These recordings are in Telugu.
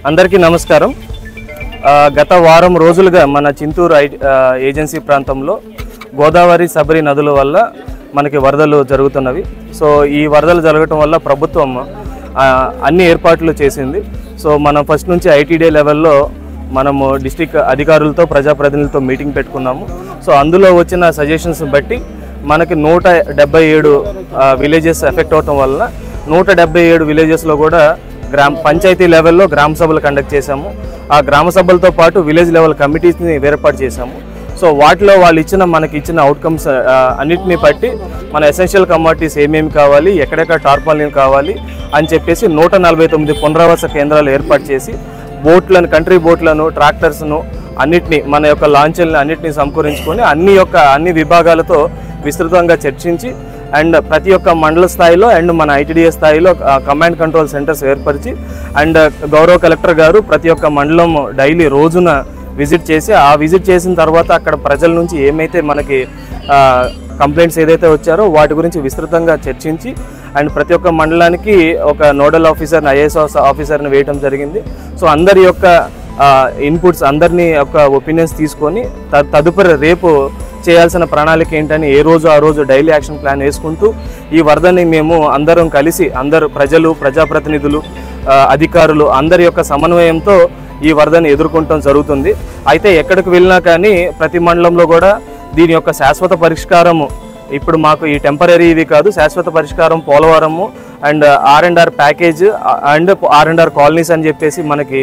అందరికీ నమస్కారం. గత వారం రోజులుగా మన చింతూరు ఏజెన్సీ ప్రాంతంలో గోదావరి సబరి నదుల వల్ల మనకి వరదలు జరుగుతున్నవి. సో ఈ వరదలు జరగటం వల్ల ప్రభుత్వం అన్ని ఏర్పాట్లు చేసింది. సో మనం ఫస్ట్ నుంచి ఐటీడీ లెవెల్లో మనము డిస్ట్రిక్ట్ అధికారులతో ప్రజాప్రతినిధులతో మీటింగ్ పెట్టుకున్నాము. సో అందులో వచ్చిన సజెషన్స్ బట్టి మనకి 177 విలేజెస్ ఎఫెక్ట్ అవటం వల్ల 177 విలేజెస్లో కూడా పంచాయతీ లెవెల్లో గ్రామ సభలు కండక్ట్ చేశాము. ఆ గ్రామ సభలతో పాటు విలేజ్ లెవెల్ కమిటీస్ని ఏర్పాటు చేశాము. సో వాటిలో వాళ్ళు మనకి ఇచ్చిన అవుట్కమ్స్ అన్నిటిని బట్టి మన ఎసెన్షియల్ కమోడిటీస్ ఏమేమి కావాలి, ఎక్కడెక్కడ టార్పాలిన్ కావాలి అని చెప్పేసి 149 పునరావాస కేంద్రాలు ఏర్పాటు చేసి బోట్లను, కంట్రీ బోట్లను, ట్రాక్టర్స్ను అన్నిటినీ, మన యొక్క లాంచీలను అన్నిటినీ సమకూరించుకొని అన్ని విభాగాలతో విస్తృతంగా చర్చించి అండ్ ప్రతి ఒక్క మండల స్థాయిలో అండ్ మన ఐటీడీఏ స్థాయిలో కమాండ్ కంట్రోల్ సెంటర్స్ ఏర్పరిచి అండ్ గౌరవ కలెక్టర్ గారు ప్రతి ఒక్క మండలం డైలీ రోజున విజిట్ చేసి ఆ విజిట్ చేసిన తర్వాత అక్కడ ప్రజల నుంచి ఏమైతే మనకి కంప్లైంట్స్ ఏదైతే వచ్చారో వాటి గురించి విస్తృతంగా చర్చించి అండ్ ప్రతి ఒక్క మండలానికి ఒక నోడల్ ఆఫీసర్ని, ఐఏఎస్ ఆఫీసర్ని వేయటం జరిగింది. సో అందరి యొక్క ఇన్పుట్స్, అందరినీ యొక్క ఒపీనియన్స్ తీసుకొని తదుపరి రేపు చేయాల్సిన ప్రణాళిక ఏంటని ఏ రోజు ఆ రోజు డైలీ యాక్షన్ ప్లాన్ వేసుకుంటూ ఈ వరదని మేము అందరం కలిసి, అందరు ప్రజలు, ప్రజాప్రతినిధులు, అధికారులు అందరి యొక్క సమన్వయంతో ఈ వరదని ఎదుర్కొనడం జరుగుతుంది. అయితే ఎక్కడికి వెళ్ళినా కానీ ప్రతి మండలంలో కూడా దీని యొక్క శాశ్వత పరిష్కారము, ఇప్పుడు మాకు ఈ టెంపరీ ఇవి కాదు, శాశ్వత పరిష్కారం Polavaram and R&R package and R&R colonies అని చెప్పేసి మనకి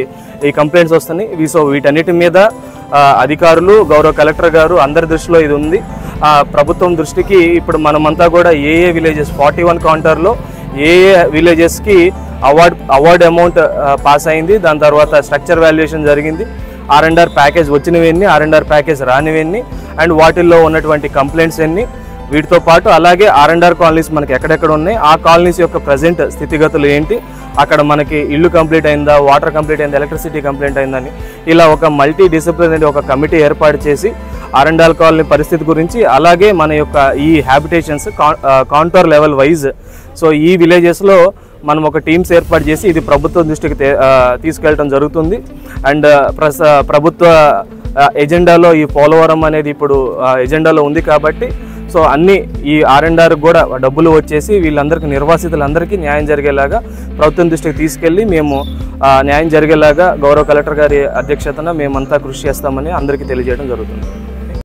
ఈ కంప్లైంట్స్ వస్తున్నాయి. సో వీటన్నిటి మీద అధికారులు, గౌరవ కలెక్టర్ గారు అందరి దృష్టిలో ఇది ఉంది. ప్రభుత్వం దృష్టికి ఇప్పుడు మనమంతా కూడా ఏ విలేజెస్ 41 కౌంటర్లో ఏ విలేజెస్కి అవార్డ్ అమౌంట్ పాస్ అయింది, దాని తర్వాత స్ట్రక్చర్ వాల్యుయేషన్ జరిగింది, R&R ప్యాకేజ్ వచ్చినవన్నీ, R&R ప్యాకేజ్ రానివన్నీ అండ్ వాటిల్లో ఉన్నటువంటి కంప్లైంట్స్ ఎన్ని, వీటితో పాటు అలాగే R&R కాలనీస్ మనకి ఎక్కడెక్కడ ఉన్నాయి, ఆ కాలనీస్ యొక్క ప్రజెంట్ స్థితిగతులు ఏంటి, అక్కడ మనకి ఇల్లు కంప్లీట్ అయిందా, వాటర్ కంప్లీట్ అయిందా, ఎలక్ట్రిసిటీ కంప్లీట్ అయిందని ఇలా ఒక మల్టీ డిసిప్లినరీ ఒక కమిటీ ఏర్పాటు చేసి R&R కాలనీ పరిస్థితి గురించి, అలాగే మన యొక్క ఈ habitations contour level wise so ఈ విలేజెస్లో మనం ఒక టీమ్స్ ఏర్పాటు చేసి ఇది ప్రభుత్వం దృష్టికి తీసుకెళ్ళడం జరుగుతుంది. అండ్ ప్రభుత్వ ఎజెండాలో ఈ పోలవరం అనేది ఇప్పుడు ఎజెండాలో ఉంది కాబట్టి సో అన్ని ఈ R&R కూడా డబ్బులు వచ్చేసి వీళ్ళందరికీ, నిర్వాసితులందరికీ న్యాయం జరిగేలాగా ప్రభుత్వం దృష్టికి తీసుకెళ్ళి మేము న్యాయం జరిగేలాగా గౌరవ కలెక్టర్ గారి అధ్యక్షతన మేమంతా కృషి చేస్తామని అందరికీ తెలియజేయడం జరుగుతుంది.